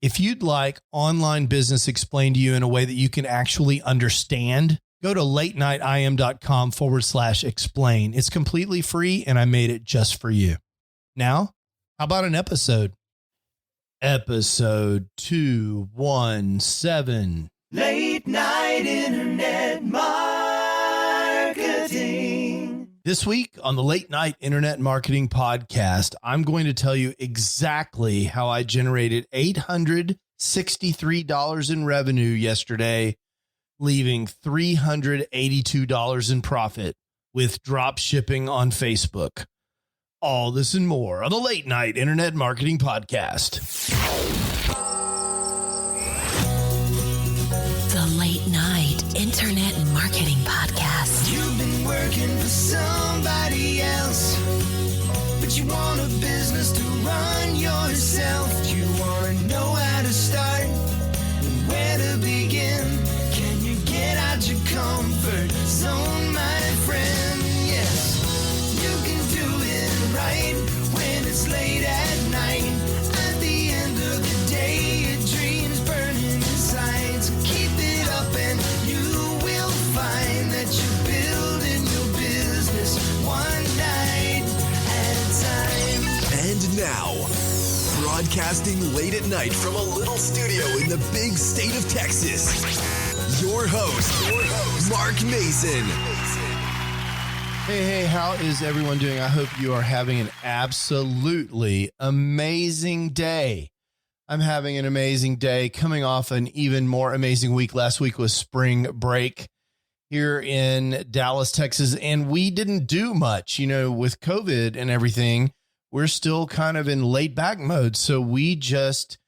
If you'd like online business explained to you in a way that you can actually understand, go to latenightim.com/explain. It's completely free, and I made it just for you. Now, how about an episode? Episode 217. Late Night Internet Marketing. This week on the Late Night Internet Marketing Podcast, I'm going to tell you exactly how I generated $863 in revenue yesterday, leaving $382 in profit with drop shipping on Facebook. All this and more on the Late Night Internet Marketing Podcast. The Late Night Internet Marketing Podcast. You've been working for somebody else, but you want a business to run yourself. You want to know how to start and where to begin. Can you get out your comfort zone, my friend? Yes, you can do it right when it's late at night. At the end of the day, your dreams burning inside. So keep it up and you will find that you're building your business one night at a time. And now, broadcasting late at night from a little studio in the big state of Texas, your host, Mark Mason. Hey, how is everyone doing? I hope you are having an absolutely amazing day. I'm having an amazing day, coming off an even more amazing week. Last week was spring break here in Dallas, Texas, and we didn't do much, with COVID and everything. We're still kind of in laid back mode. So we just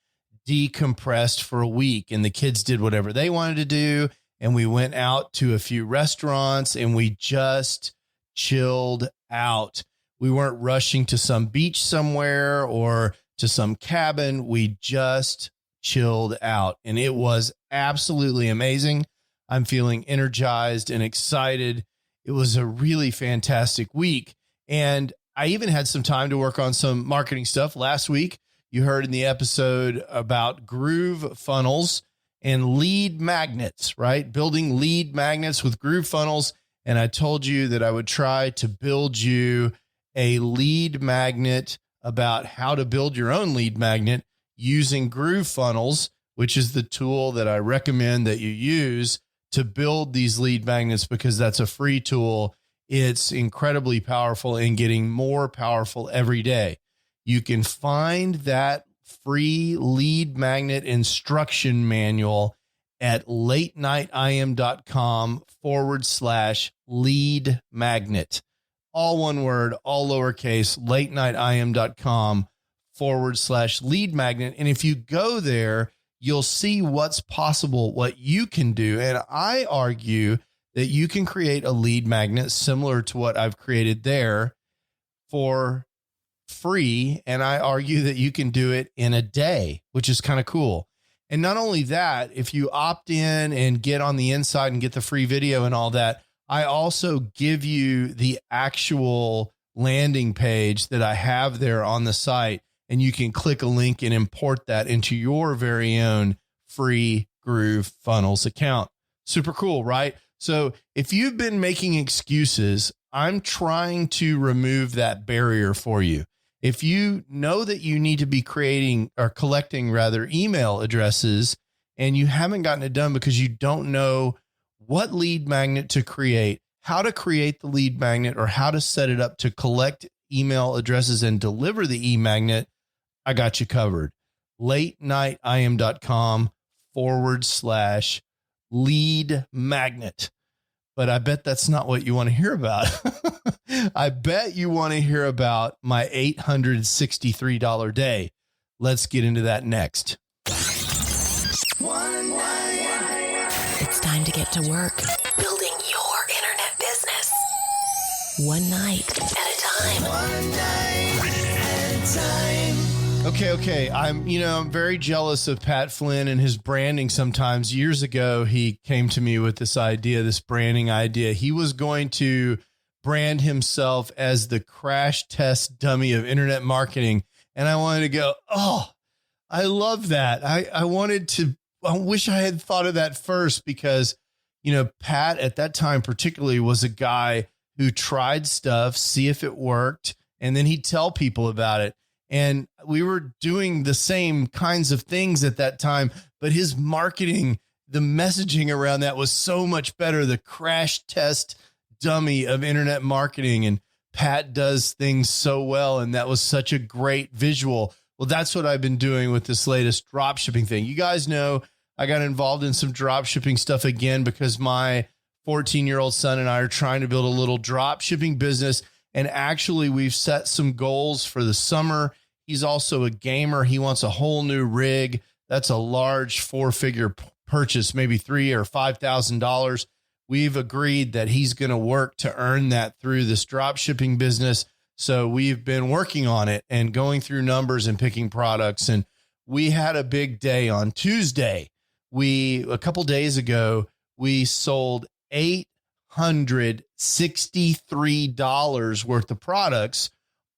decompressed for a week, and the kids did whatever they wanted to do. And we went out to a few restaurants and we just chilled out. We weren't rushing to some beach somewhere or to some cabin. We just chilled out, and it was absolutely amazing. I'm feeling energized and excited. It was a really fantastic week. And I even had some time to work on some marketing stuff. Last week, you heard in the episode about Groove funnels and lead magnets, right? Building lead magnets with Groove funnels. And I told you that I would try to build you a lead magnet about how to build your own lead magnet using Groove funnels, which is the tool that I recommend that you use to build these lead magnets, because that's a free tool. It's incredibly powerful and getting more powerful every day. You can find that free lead magnet instruction manual at latenightim.com/lead magnet. All one word, all lowercase, latenightim.com/lead magnet. And if you go there, you'll see what's possible, what you can do. And I argue that you can create a lead magnet similar to what I've created there for free. And I argue that you can do it in a day, which is kind of cool. And not only that, if you opt in and get on the inside and get the free video and all that, I also give you the actual landing page that I have there on the site, and you can click a link and import that into your very own free Groove Funnels account. Super cool, right? So if you've been making excuses, I'm trying to remove that barrier for you. If you know that you need to be collecting email addresses, and you haven't gotten it done because you don't know what lead magnet to create, how to create the lead magnet, or how to set it up to collect email addresses and deliver the e-magnet, I got you covered. latenightim.com/lead magnet. But I bet that's not what you want to hear about. I bet you want to hear about my $863 day. Let's get into that next. It's time to get to work building your internet business. One night at a time. One night at a time. Okay. I'm very jealous of Pat Flynn and his branding sometimes. Years ago, he came to me with this branding idea. He was going to brand himself as the crash test dummy of internet marketing. And I wanted to go, I love that. I wish I had thought of that first because, Pat at that time particularly was a guy who tried stuff, see if it worked, and then he'd tell people about it. And we were doing the same kinds of things at that time, but his marketing, the messaging around that was so much better. The crash test dummy of internet marketing, and Pat does things so well. And that was such a great visual. Well, that's what I've been doing with this latest dropshipping thing. You guys know I got involved in some dropshipping stuff again because my 14-year-old son and I are trying to build a little dropshipping business. And actually, we've set some goals for the summer. He's also a gamer. He wants a whole new rig. That's a large 4-figure purchase, maybe $3,000 or $5,000. We've agreed that he's going to work to earn that through this dropshipping business. So we've been working on it and going through numbers and picking products. And we had a big day on Tuesday. A couple days ago, we sold $863 worth of products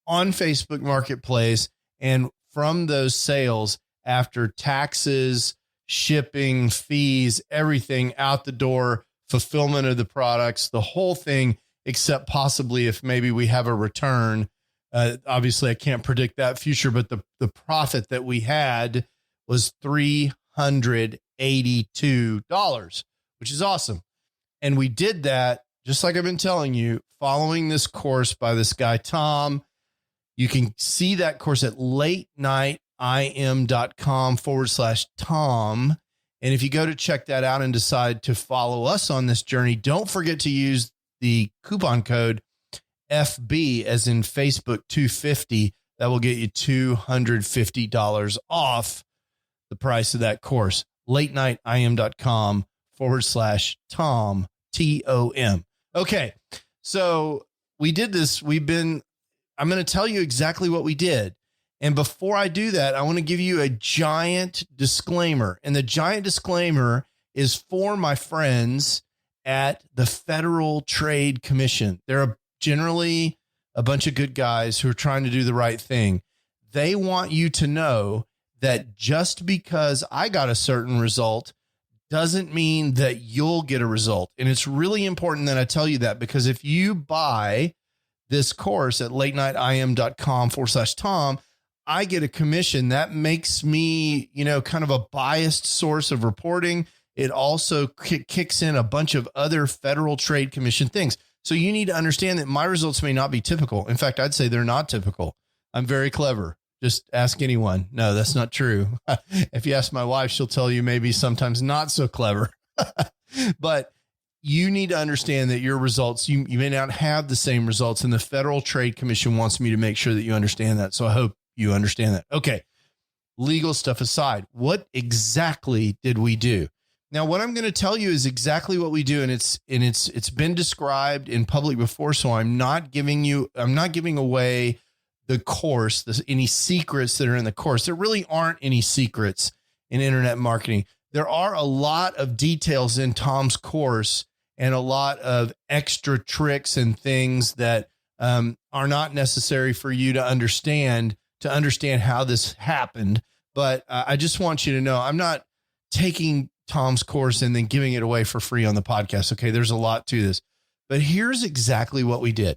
on Facebook Marketplace. And from those sales, after taxes, shipping, fees, everything out the door, fulfillment of the products, the whole thing, except possibly if maybe we have a return. Obviously, I can't predict that future, but the profit that we had was $382, which is awesome. And we did that, just like I've been telling you, following this course by this guy, Tom. You can see that course at latenightim.com/Tom. And if you go to check that out and decide to follow us on this journey, don't forget to use the coupon code FB as in Facebook 250. That will get you $250 off the price of that course. latenightim.com/Tom, TOM. Okay. So we did this. I'm going to tell you exactly what we did. And before I do that, I want to give you a giant disclaimer. And the giant disclaimer is for my friends at the Federal Trade Commission. They're generally a bunch of good guys who are trying to do the right thing. They want you to know that just because I got a certain result doesn't mean that you'll get a result. And it's really important that I tell you that, because if you buy this course at latenightim.com/Tom, I get a commission. That makes me, kind of a biased source of reporting. It also kicks in a bunch of other Federal Trade Commission things. So you need to understand that my results may not be typical. In fact, I'd say they're not typical. I'm very clever. Just ask anyone. No, that's not true. If you ask my wife, she'll tell you maybe sometimes not so clever. But you need to understand that your results, you may not have the same results, and the Federal Trade Commission wants me to make sure that you understand that. So I hope you understand that. Okay. Legal stuff aside, what exactly did we do? Now, what I'm going to tell you is exactly what we do. And it's been described in public before. So I'm not giving away the course, any secrets that are in the course. There really aren't any secrets in internet marketing. There are a lot of details in Tom's course and a lot of extra tricks and things that are not necessary for you to understand how this happened. But I just want you to know, I'm not taking Tom's course and then giving it away for free on the podcast. Okay. There's a lot to this, but here's exactly what we did.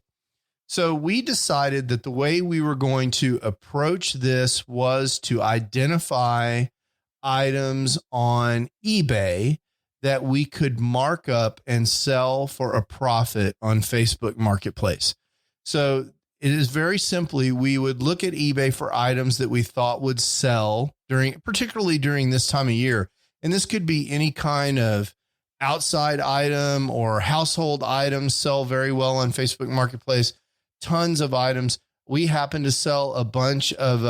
So we decided that the way we were going to approach this was to identify items on eBay that we could mark up and sell for a profit on Facebook Marketplace. So it is very simply, we would look at eBay for items that we thought would sell particularly during this time of year. And this could be any kind of outside item or household items sell very well on Facebook Marketplace. Tons of items. We happen to sell a bunch of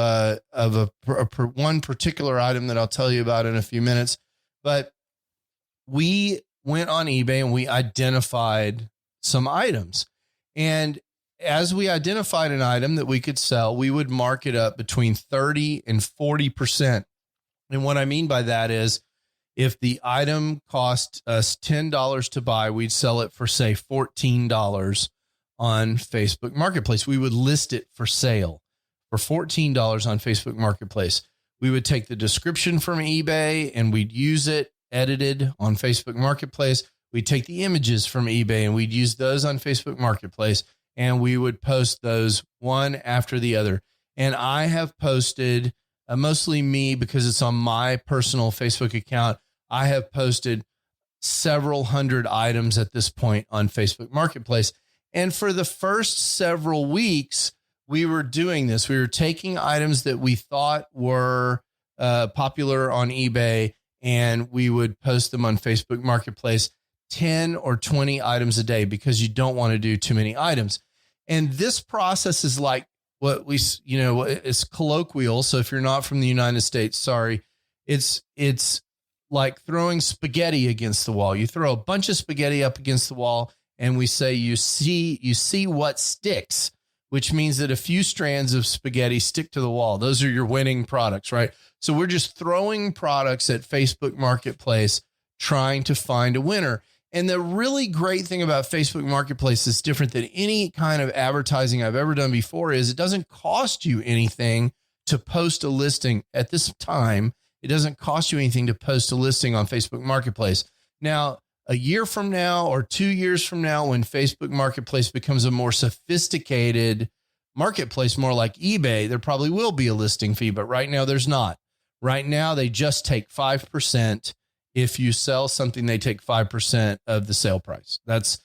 one particular item that I'll tell you about in a few minutes. But we went on eBay and we identified some items. And as we identified an item that we could sell, we would mark it up between 30 and 40%. And what I mean by that is, if the item cost us $10 to buy, we'd sell it for, say, $14 on Facebook Marketplace. We would list it for sale for $14 on Facebook Marketplace. We would take the description from eBay and we'd use it edited on Facebook Marketplace. We'd take the images from eBay and we'd use those on Facebook Marketplace, and we would post those one after the other. And I have posted, mostly me because it's on my personal Facebook account, I have posted several hundred items at this point on Facebook Marketplace. And for the first several weeks, we were doing this. We were taking items that we thought were popular on eBay, and we would post them on Facebook Marketplace, 10 or 20 items a day, because you don't want to do too many items. And this process is like what we, it's colloquial. So if you're not from the United States, sorry, it's like throwing spaghetti against the wall. You throw a bunch of spaghetti up against the wall, and we say, you see what sticks, which means that a few strands of spaghetti stick to the wall. Those are your winning products, right? So we're just throwing products at Facebook Marketplace, trying to find a winner. And the really great thing about Facebook Marketplace is different than any kind of advertising I've ever done before is it doesn't cost you anything to post a listing at this time. It doesn't cost you anything to post a listing on Facebook Marketplace. Now, a year from now or 2 years from now, when Facebook Marketplace becomes a more sophisticated marketplace, more like eBay, there probably will be a listing fee, but right now there's not. Right now, they just take 5%. If you sell something, they take 5% of the sale price. That's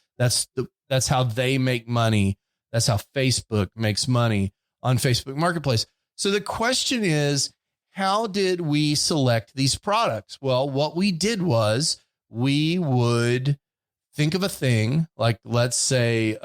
how they make money. That's how Facebook makes money on Facebook Marketplace. So the question is, how did we select these products? Well, what we did was we would think of a thing like, let's say,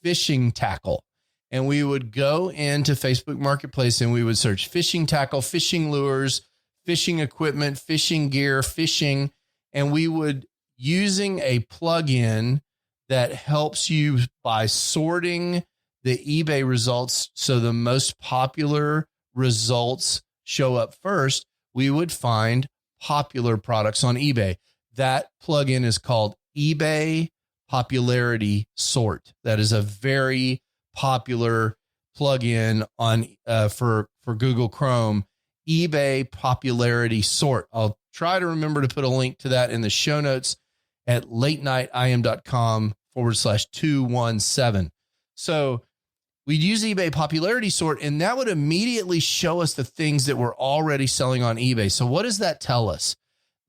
fishing tackle. And we would go into Facebook Marketplace and we would search fishing tackle, fishing lures, fishing equipment, fishing gear, fishing. And we would, using a plugin that helps you by sorting the eBay results so the most popular results show up first, we would find popular products on eBay. That plugin is called eBay Popularity Sort. That is a very popular plugin on for Google Chrome. eBay Popularity Sort. I'll try to remember to put a link to that in the show notes at latenightim.com/217. So we'd use eBay Popularity Sort, and that would immediately show us the things that we're already selling on eBay. So what does that tell us?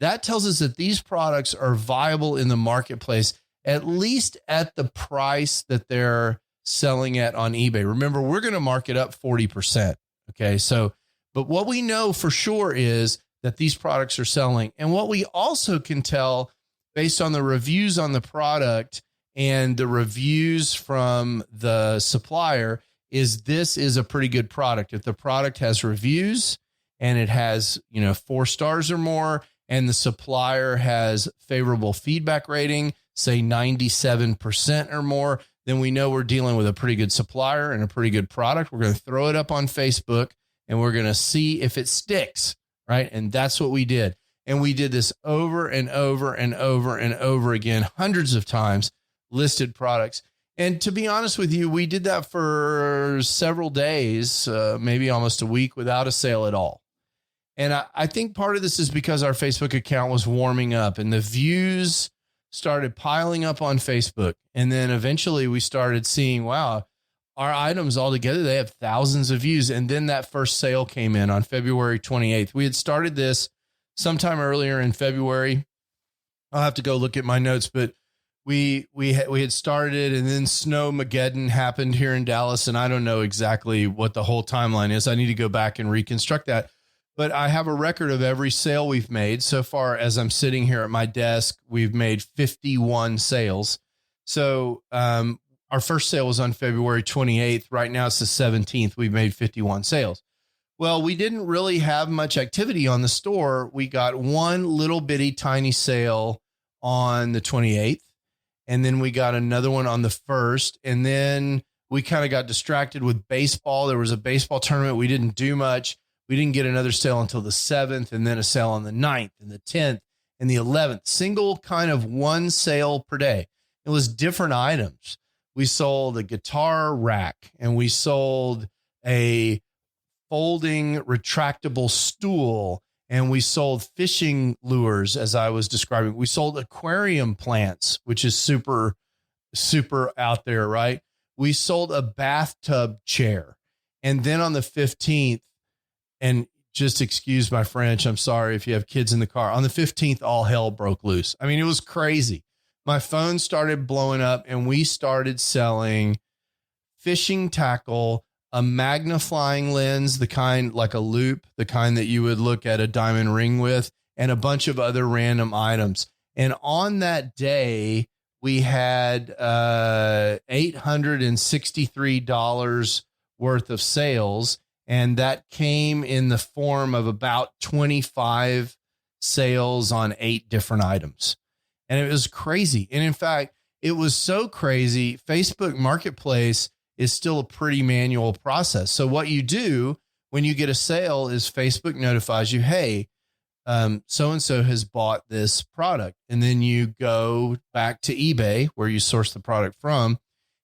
That tells us that these products are viable in the marketplace, at least at the price that they're selling at on eBay. Remember, we're going to mark it up 40%. Okay. So, but what we know for sure is that these products are selling. And what we also can tell based on the reviews on the product and the reviews from the supplier is this is a pretty good product. If the product has reviews and it has, 4 stars or more, and the supplier has favorable feedback rating, say 97% or more, then we know we're dealing with a pretty good supplier and a pretty good product. We're going to throw it up on Facebook and we're going to see if it sticks, right? And that's what we did. And we did this over and over and over and over again, hundreds of times, listed products. And to be honest with you, we did that for several days, maybe almost a week without a sale at all. And I think part of this is because our Facebook account was warming up and the views started piling up on Facebook. And then eventually we started seeing, wow, our items all together, they have thousands of views. And then that first sale came in on February 28th. We had started this sometime earlier in February. I'll have to go look at my notes, but we had started, and then Snowmageddon happened here in Dallas. And I don't know exactly what the whole timeline is. I need to go back and reconstruct that. But I have a record of every sale we've made. So far, as I'm sitting here at my desk, we've made 51 sales. So our first sale was on February 28th. Right now, it's the 17th. We've made 51 sales. Well, we didn't really have much activity on the store. We got one little bitty tiny sale on the 28th. And then we got another one on the 1st. And then we kind of got distracted with baseball. There was a baseball tournament. We didn't do much. We didn't get another sale until the 7th, and then a sale on the 9th and the 10th and the 11th. Single kind of one sale per day. It was different items. We sold a guitar rack, and we sold a folding retractable stool, and we sold fishing lures, as I was describing. We sold aquarium plants, which is super, super out there, right? We sold a bathtub chair. And then on the 15th, and just excuse my French, I'm sorry if you have kids in the car. On the 15th, all hell broke loose. I mean, it was crazy. My phone started blowing up, and we started selling fishing tackle, a magnifying lens, the kind like a loop, the kind that you would look at a diamond ring with, and a bunch of other random items. And on that day, we had $863 worth of sales. And that came in the form of about 25 sales on 8 different items. And it was crazy. And in fact, it was so crazy. Facebook Marketplace is still a pretty manual process. So what you do when you get a sale is Facebook notifies you, hey, so-and-so has bought this product. And then you go back to eBay where you source the product from,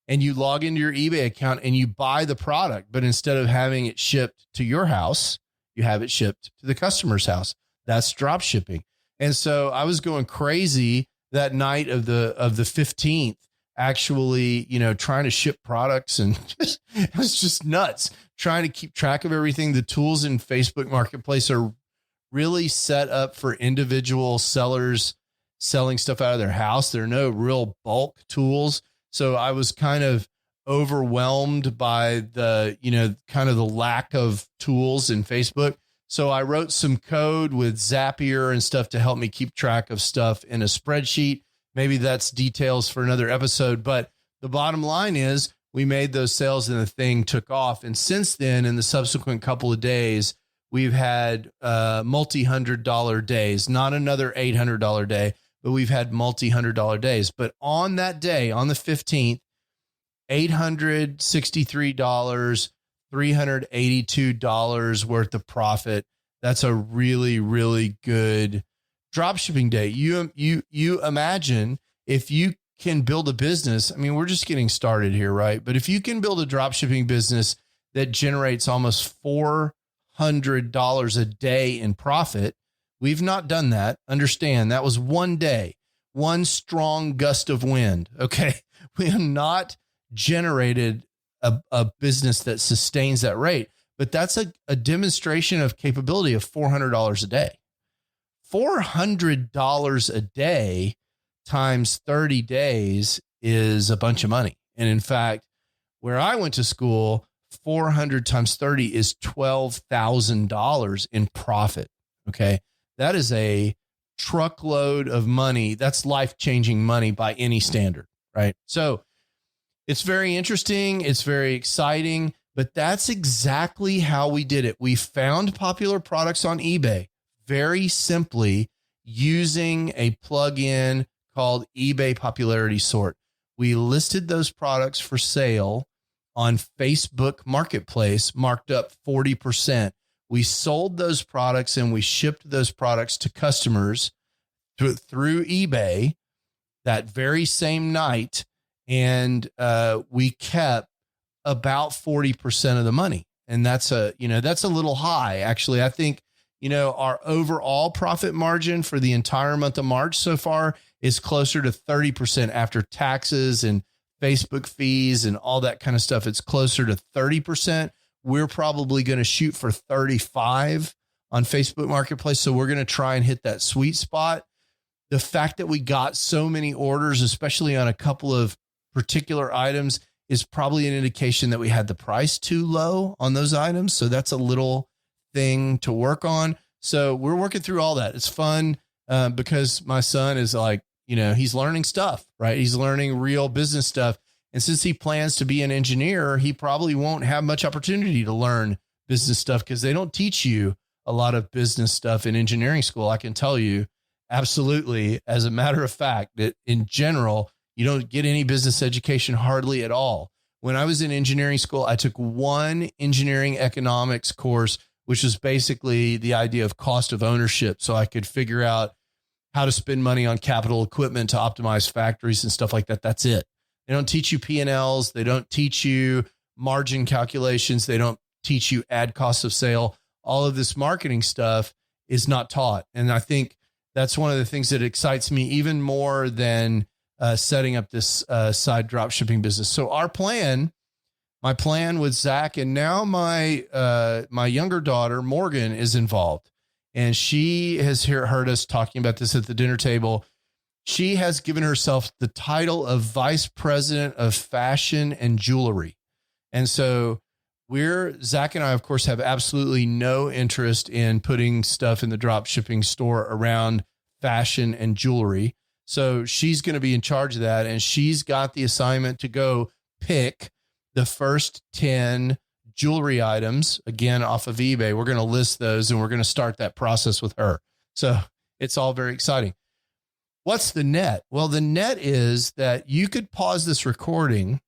and you log into your eBay account and you buy the product. But instead of having it shipped to your house, you have it shipped to the customer's house. That's drop shipping. And so I was going crazy that night of the 15th, actually, trying to ship products, and it was just nuts trying to keep track of everything. The tools in Facebook Marketplace are really set up for individual sellers selling stuff out of their house. There are no real bulk tools. So I was kind of overwhelmed by the, kind of the lack of tools in Facebook. So I wrote some code with Zapier and stuff to help me keep track of stuff in a spreadsheet. Maybe that's details for another episode. But the bottom line is we made those sales and the thing took off. And since then, in the subsequent couple of days, we've had multi-$100 days, not another $800 day, but we've had multi-$100 days. But on that day, on the 15th, $863, $382 worth of profit. That's a really, really good dropshipping day. You imagine if you can build a business. I mean, we're just getting started here, right? But if you can build a dropshipping business that generates almost $400 a day in profit, we've not done that. Understand, that was one day, one strong gust of wind. Okay. We have not generated a business that sustains that rate, but that's a demonstration of capability of $400 a day. $400 a day times 30 days is a bunch of money. And in fact, where I went to school, 400 times 30 is $12,000 in profit. Okay. That is a truckload of money. That's life-changing money by any standard, right? So it's very interesting. It's very exciting, but that's exactly how we did it. We found popular products on eBay very simply using a plugin called eBay Popularity Sort. We listed those products for sale on Facebook Marketplace, marked up 40%. We sold those products and we shipped those products to customers through eBay that very same night. And we kept about 40% of the money. And that's a little high. Actually, I think, our overall profit margin for the entire month of March so far is closer to 30% after taxes and Facebook fees and all that kind of stuff. It's closer to 30%. We're probably going to shoot for 35 on Facebook Marketplace. So we're going to try and hit that sweet spot. The fact that we got so many orders, especially on a couple of particular items, is probably an indication that we had the price too low on those items. So that's a little thing to work on. So we're working through all that. It's fun because my son is like, he's learning stuff, right? He's learning real business stuff. And since he plans to be an engineer, he probably won't have much opportunity to learn business stuff because they don't teach you a lot of business stuff in engineering school. I can tell you absolutely, as a matter of fact, that in general, you don't get any business education hardly at all. When I was in engineering school, I took one engineering economics course, which was basically the idea of cost of ownership. So I could figure out how to spend money on capital equipment to optimize factories and stuff like that. That's it. They don't teach you P&Ls. They don't teach you margin calculations. They don't teach you ad cost of sale. All of this marketing stuff is not taught. And I think that's one of the things that excites me even more than setting up this side drop shipping business. So my plan with Zach, and now my younger daughter, Morgan, is involved. And she has heard us talking about this at the dinner table. She has given herself the title of Vice President of Fashion and Jewelry. And so Zach and I, of course, have absolutely no interest in putting stuff in the drop shipping store around fashion and jewelry. So she's going to be in charge of that. And she's got the assignment to go pick the first 10 jewelry items, again, off of eBay. We're going to list those and we're going to start that process with her. So it's all very exciting. What's the net? Well, the net is that you could pause this recording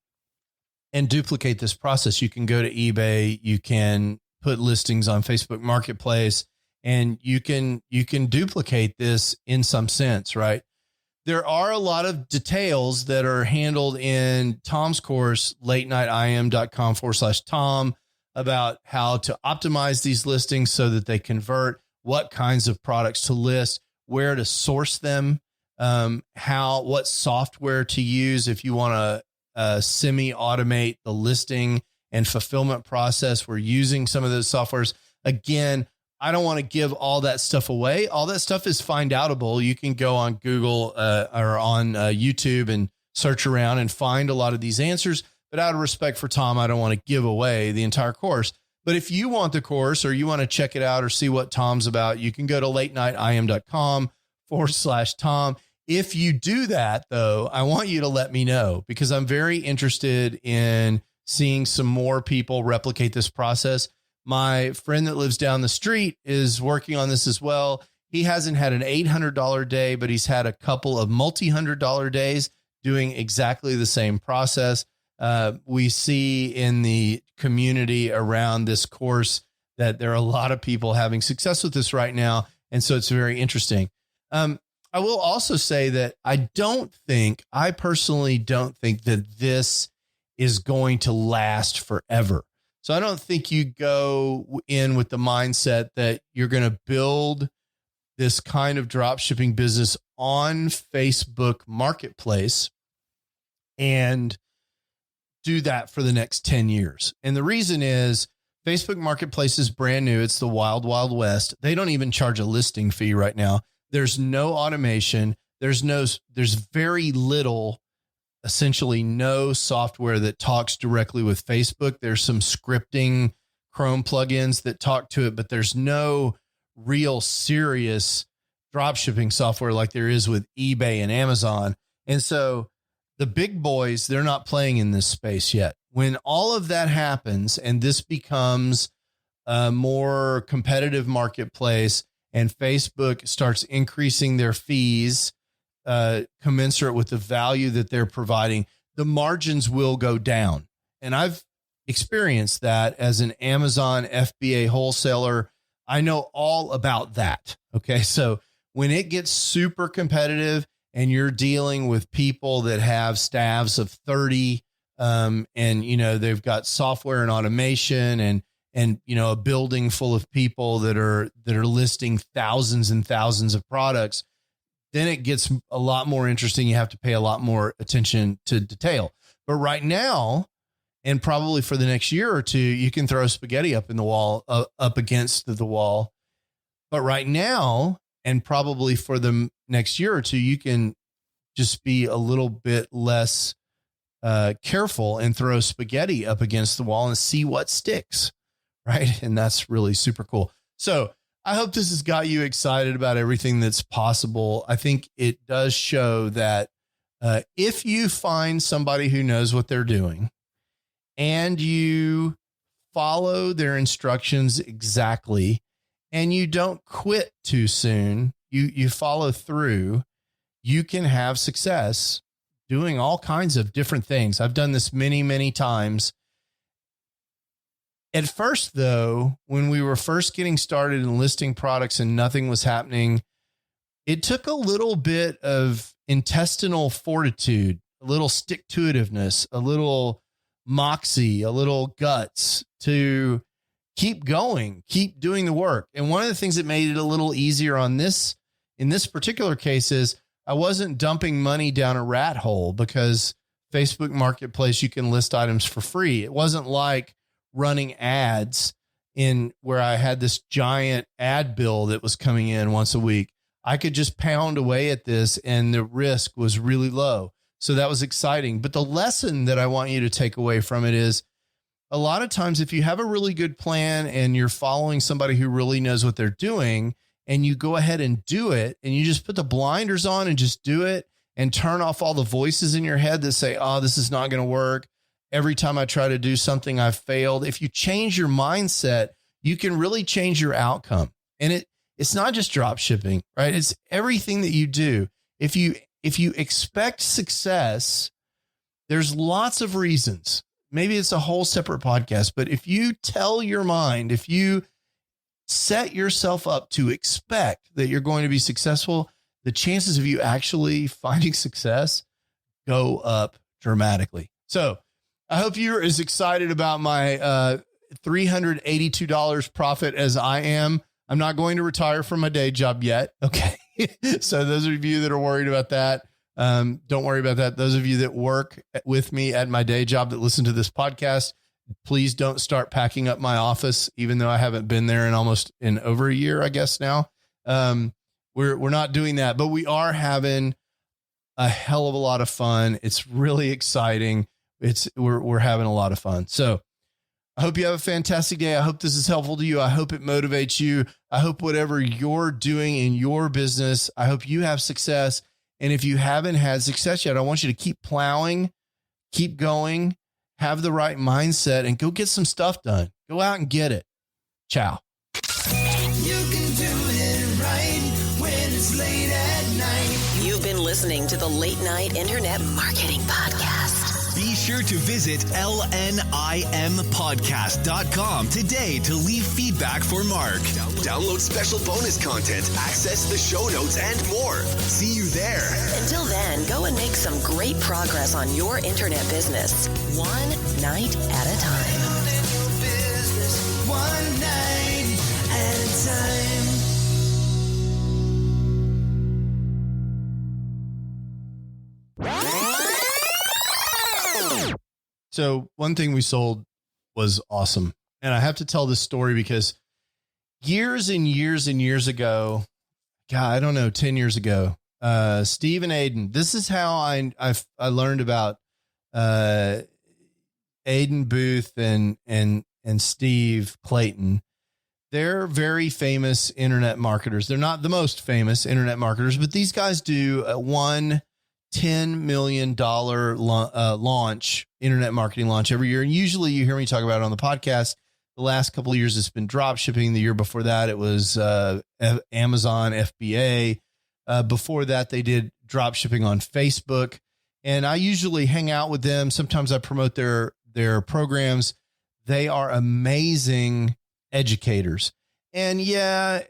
and duplicate this process. You can go to eBay, you can put listings on Facebook Marketplace, and you can duplicate this in some sense, right? There are a lot of details that are handled in Tom's course, latenightim.com/Tom, about how to optimize these listings so that they convert, what kinds of products to list, where to source them, what software to use if you want to semi-automate the listing and fulfillment process. We're using some of those softwares. Again, I don't want to give all that stuff away. All that stuff is find outable. You can go on Google or on YouTube and search around and find a lot of these answers. But out of respect for Tom, I don't want to give away the entire course. But if you want the course or you want to check it out or see what Tom's about, you can go to latenightim.com/Tom. If you do that, though, I want you to let me know, because I'm very interested in seeing some more people replicate this process. My friend that lives down the street is working on this as well. He hasn't had an $800 day, but he's had a couple of multi-$100 days doing exactly the same process. We see in the community around this course that there are a lot of people having success with this right now. And so it's very interesting. I will also say that I personally don't think that this is going to last forever. So I don't think you go in with the mindset that you're going to build this kind of drop shipping business on Facebook Marketplace and do that for the next 10 years. And the reason is Facebook Marketplace is brand new. It's the wild, wild west. They don't even charge a listing fee right now. There's no automation. There's very little, essentially no software that talks directly with Facebook. There's some scripting Chrome plugins that talk to it, but there's no real serious dropshipping software like there is with eBay and Amazon. And so the big boys, they're not playing in this space yet. When all of that happens and this becomes a more competitive marketplace and Facebook starts increasing their fees commensurate with the value that they're providing, the margins will go down. And I've experienced that as an Amazon FBA wholesaler. I know all about that. Okay. So when it gets super competitive and you're dealing with people that have staffs of 30, and, they've got software and automation and, a building full of people that are listing thousands and thousands of products, then it gets a lot more interesting. You have to pay a lot more attention to detail. But right now, and probably for the next year or two, you can throw spaghetti up in the wall, up against the wall. But right now, and probably for the next year or two, you can just be a little bit less careful and throw spaghetti up against the wall and see what sticks. Right. And that's really super cool. So I hope this has got you excited about everything that's possible. I think it does show that if you find somebody who knows what they're doing and you follow their instructions exactly, and you don't quit too soon, you follow through, you can have success doing all kinds of different things. I've done this many, many times. At first, though, when we were first getting started and listing products and nothing was happening, it took a little bit of intestinal fortitude, a little stick-to-itiveness, a little moxie, a little guts to keep going, keep doing the work. And one of the things that made it a little easier in this particular case is I wasn't dumping money down a rat hole, because Facebook Marketplace, you can list items for free. It wasn't like running ads in where I had this giant ad bill that was coming in once a week. I could just pound away at this and the risk was really low. So that was exciting. But the lesson that I want you to take away from it is, a lot of times if you have a really good plan and you're following somebody who really knows what they're doing, and you go ahead and do it, and you just put the blinders on and just do it, and turn off all the voices in your head that say, oh, this is not going to work. Every time I try to do something, I've failed. If you change your mindset, you can really change your outcome. And it's not just drop shipping, right? It's everything that you do. If you expect success, there's lots of reasons. Maybe it's a whole separate podcast, but if you tell your mind, if you set yourself up to expect that you're going to be successful, the chances of you actually finding success go up dramatically. So I hope you're as excited about my $382 profit as I am. I'm not going to retire from my day job yet. Okay. So those of you that are worried about that, don't worry about that. Those of you that work with me at my day job that listen to this podcast, please don't start packing up my office, even though I haven't been there in over a year, I guess now. We're not doing that, but we are having a hell of a lot of fun. It's really exciting. We're having a lot of fun. So I hope you have a fantastic day. I hope this is helpful to you. I hope it motivates you. I hope whatever you're doing in your business, I hope you have success. And if you haven't had success yet, I want you to keep plowing, keep going, have the right mindset, and go get some stuff done. Go out and get it. Ciao. You can do it right when it's late at night. You've been listening to the Late Night Internet Marketing Podcast. Be sure to visit LNIMpodcast.com today to leave feedback for Mark. Download special bonus content, access the show notes, and more. See you there. Until then, go and make some great progress on your internet business, one night at a time. Business one night at a time. So one thing we sold was awesome. And I have to tell this story because years and years and years ago, God, I don't know, 10 years ago, Steve and Aiden, this is how I learned about Aiden Booth and Steve Clayton. They're very famous internet marketers. They're not the most famous internet marketers, but these guys do one $10 million launch, internet marketing launch every year. And usually you hear me talk about it on the podcast. The last couple of years, it's been drop shipping. The year before that, it was Amazon FBA. Before that, they did drop shipping on Facebook. And I usually hang out with them. Sometimes I promote their programs. They are amazing educators. And yeah,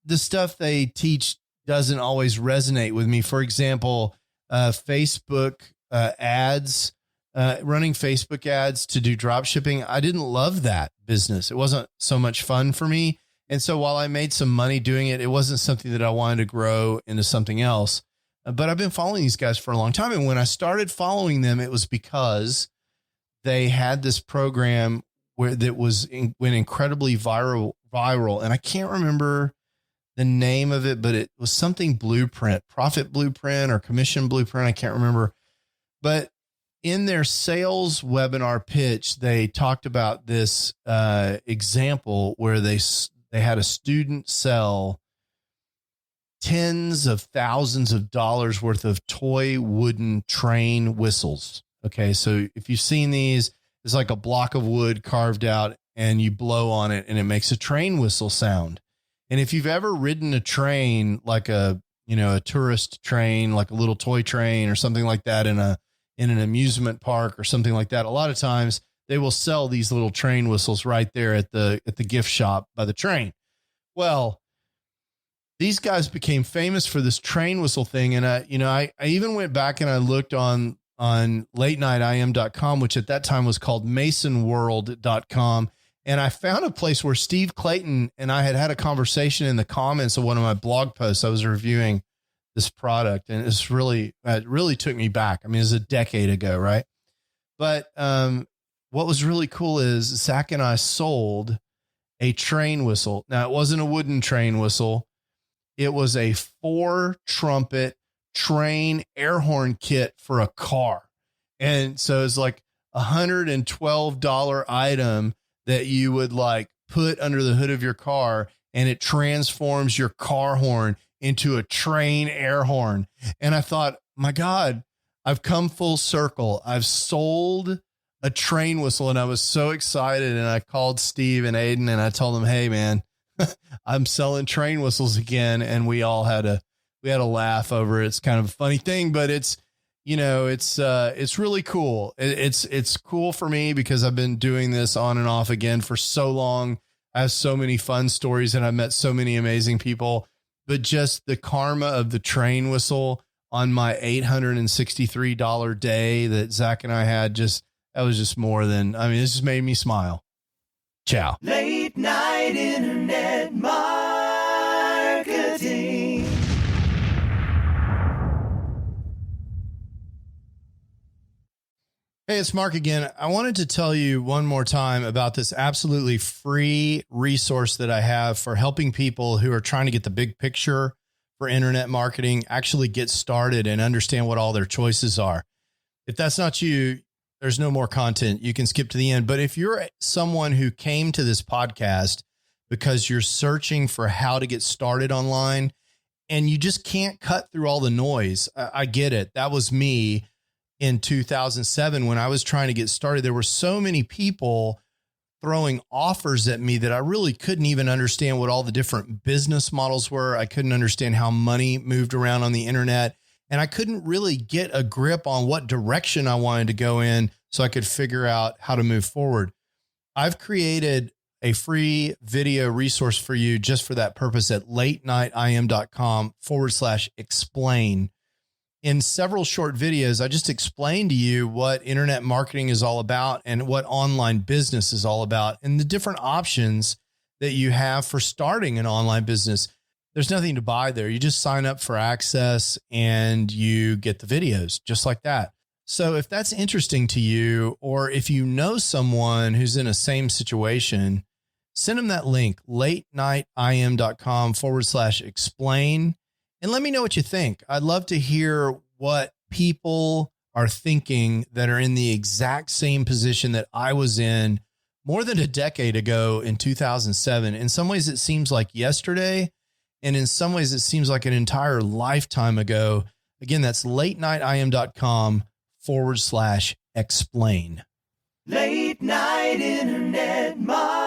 the stuff they teach doesn't always resonate with me. For example, Facebook ads, running Facebook ads to do drop shipping. I didn't love that business. It wasn't so much fun for me. And so while I made some money doing it, it wasn't something that I wanted to grow into something else. But I've been following these guys for a long time. And when I started following them, it was because they had this program went incredibly viral. And I can't remember the name of it, but it was something blueprint, profit blueprint or commission blueprint. I can't remember, but in their sales webinar pitch, they talked about this example where they had a student sell tens of thousands of dollars worth of toy wooden train whistles. Okay. So if you've seen these, it's like a block of wood carved out and you blow on it and it makes a train whistle sound. And if you've ever ridden a train, like a tourist train, like a little toy train or something like that in an amusement park or something like that, a lot of times they will sell these little train whistles right there at the gift shop by the train. Well, these guys became famous for this train whistle thing. And I even went back and I looked on latenightim.com, which at that time was called masonworld.com. And I found a place where Steve Clayton and I had a conversation in the comments of one of my blog posts. I was reviewing this product, and it really took me back. I mean, it was a decade ago, right? But what was really cool is Zach and I sold a train whistle. Now, it wasn't a wooden train whistle. It was a 4-trumpet train air horn kit for a car. And so it's like $112 item that you would like put under the hood of your car, and it transforms your car horn into a train air horn. And I thought, my God, I've come full circle. I've sold a train whistle, and I was so excited. And I called Steve and Aiden and I told them, hey man, I'm selling train whistles again. And we had a laugh over it. It's kind of a funny thing, but it's really cool. It's cool for me because I've been doing this on and off again for so long. I have so many fun stories and I've met so many amazing people, but just the karma of the train whistle on my $863 day that Zach and I had, that was just more than, I mean, this just made me smile. Ciao. Late night internet marketing. Hey, it's Mark again. I wanted to tell you one more time about this absolutely free resource that I have for helping people who are trying to get the big picture for internet marketing, actually get started and understand what all their choices are. If that's not you, there's no more content. You can skip to the end. But if you're someone who came to this podcast because you're searching for how to get started online and you just can't cut through all the noise, I get it. That was me in 2007 when I was trying to get started. There were so many people throwing offers at me that I really couldn't even understand what all the different business models were. I couldn't understand how money moved around on the internet. And I couldn't really get a grip on what direction I wanted to go in so I could figure out how to move forward. I've created a free video resource for you just for that purpose at latenightim.com/explain. In several short videos, I just explained to you what internet marketing is all about and what online business is all about and the different options that you have for starting an online business. There's nothing to buy there. You just sign up for access and you get the videos just like that. So if that's interesting to you, or if you know someone who's in a same situation, send them that link, latenightim.com/explain. And let me know what you think. I'd love to hear what people are thinking that are in the exact same position that I was in more than a decade ago in 2007. In some ways, it seems like yesterday. And in some ways, it seems like an entire lifetime ago. Again, that's latenightim.com/explain. Late night internet marketing.